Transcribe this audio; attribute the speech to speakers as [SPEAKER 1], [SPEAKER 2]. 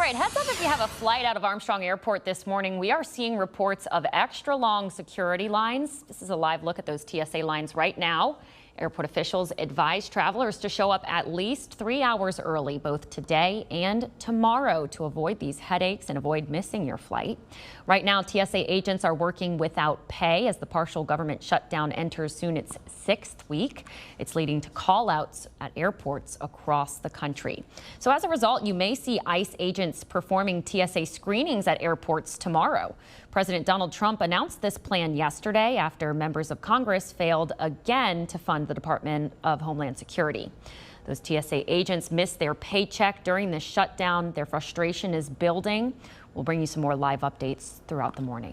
[SPEAKER 1] right, heads up if you have a flight out of Armstrong Airport this morning. We are seeing reports of extra long security lines. This is a live look at those TSA lines right now. Airport officials advise travelers to show up at least 3 hours early, both today and tomorrow, to avoid these headaches and avoid missing your flight. Right now, TSA agents are working without pay as the partial government shutdown enters soon its 6th week. It's leading to call-outs at airports across the country. So as a result, you may see ICE agents performing TSA screenings at airports tomorrow. President Donald Trump announced this plan yesterday after members of Congress failed again to fund the Department of Homeland Security. Those TSA agents missed their paycheck during the shutdown. Their frustration is building. We'll bring you some more live updates throughout the morning.